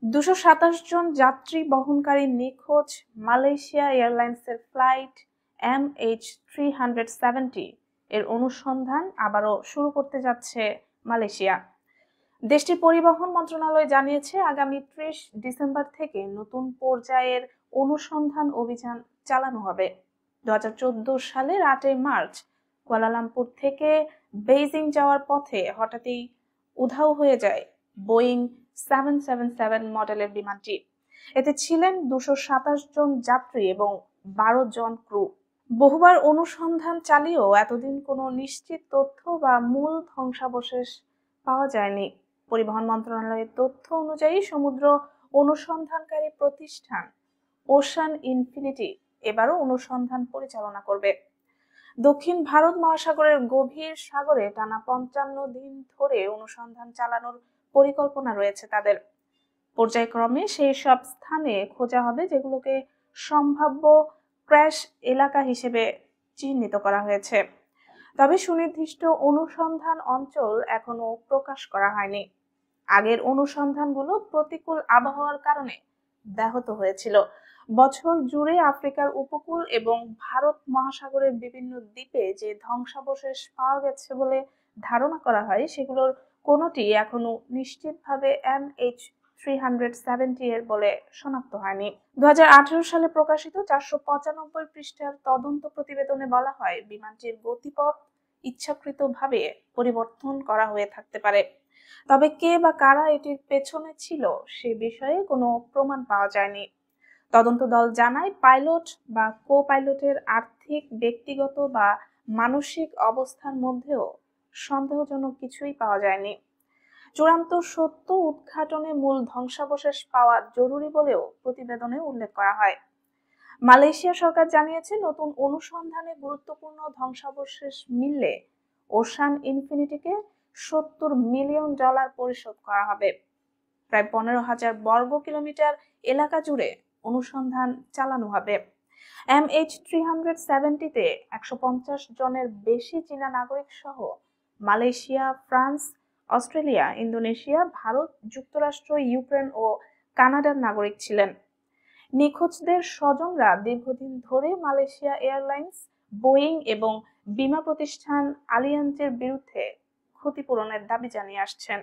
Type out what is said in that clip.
227 জন যাত্রী বহনকারী নিখোঁজ মালয়েশিয়া এয়ারলাইন্সের ফ্লাইট MH370 এর অনুসন্ধান আবারও শুরু করতে যাচ্ছে মালয়েশিয়া। দেশটির পরিবহন মন্ত্রণালয় জানিয়েছে আগামী 30 ডিসেম্বর থেকে নতুন পর্যায়ের অনুসন্ধান অভিযান চালানো হবে। 2014 সালের 8 মার্চ কুয়ালালামপুর থেকে বেইজিং যাওয়ার পথে হঠাৎই উধাও হয়ে যায় বোয়িং 777 মডেলের বিমানটি। এতে ছিলেন 227 জন যাত্রী এবং 12 জন ক্রু। বহুবার অনুসন্ধান চালিয়েও এতদিন কোনো নিশ্চিত তথ্য বা মূল ধ্বংসাবশেষ পাওয়া যায়নি। পরিবহন মন্ত্রণালয়ের তথ্য অনুযায়ী সমুদ্র অনুসন্ধানকারী প্রতিষ্ঠান ওশান ইনফিনিটি এবারও অনুসন্ধান পরিচালনা করবে। দক্ষিণ ভারত মহাসাগরের গভীর সাগরে টানা 55 দিন ধরে অনুসন্ধান চালানোর পরিকল্পনা রয়েছে তাদের। পর্যায়ক্রমে সেই সব স্থানে খোঁজা হবে যেগুলোকে সম্ভাব্য ক্র্যাশ এলাকা হিসেবে চিহ্নিত করা হয়েছে। তবে সুনির্দিষ্ট অনুসন্ধান অঞ্চল এখনো প্রকাশ করা হয়নি। আগের অনুসন্ধানগুলো প্রতিকূল আবহাওয়ার কারণে ব্যাহত হয়েছিল। বছর জুড়ে আফ্রিকার উপকূল এবং ভারত মহাসাগরের বিভিন্ন দ্বীপে যে ধ্বংসাবশেষ পাওয়া গেছে বলে ধারণা করা হয় সেগুলোর কোনোটি এখনো নিশ্চিতভাবে MH370 এর বলে শনাক্ত হয়নি। 2018 সালে প্রকাশিত 495 পৃষ্ঠার তদন্ত প্রতিবেদনে বলা হয় বিমানটির গতিপথ ইচ্ছাকৃতভাবে পরিবর্তন করা হয়ে থাকতে পারে। তবে কে বা কারা এটির পেছনে ছিল সে বিষয়ে কোনো প্রমাণ পাওয়া যায়নি। তদন্ত দল জানায় পাইলট বা কো পাইলটের আর্থিক, ব্যক্তিগত বা মানসিক অবস্থার মধ্যেও সন্দেহজনক কিছুই পাওয়া যায়নি। চূড়ান্ত সত্য উদ্ঘাটনে মূল ধ্বংসাবশেষ পাওয়া জরুরি বলেও প্রতিবেদনে উল্লেখ করা হয়। মালয়েশিয়া সরকার জানিয়েছে নতুন অনুসন্ধানে গুরুত্বপূর্ণ ধ্বংসাবশেষ মিললে ওশান ইনফিনিটিকে $70 মিলিয়ন পরিশোধ করা হবে। প্রায় 15,000 বর্গ কিলোমিটার এলাকা জুড়ে অনুসন্ধান চালানো হবে। MH370-তে 150 জনের বেশি চীনা নাগরিক সহ Malaysia, France, Australia, Indonesia, Bharat, যুক্তরাষ্ট্র, ইউক্রেন ও কানাডার নাগরিক ছিলেন। নিখোঁজদের স্বজনরা দীর্ঘদিন ধরে মালয়েশিয়া এয়ারলাইন্স, বোয়িং এবং বিমা প্রতিষ্ঠান আলিয়াঞ্জের বিরুদ্ধে ক্ষতিপূরণের দাবি জানিয়ে আসছেন।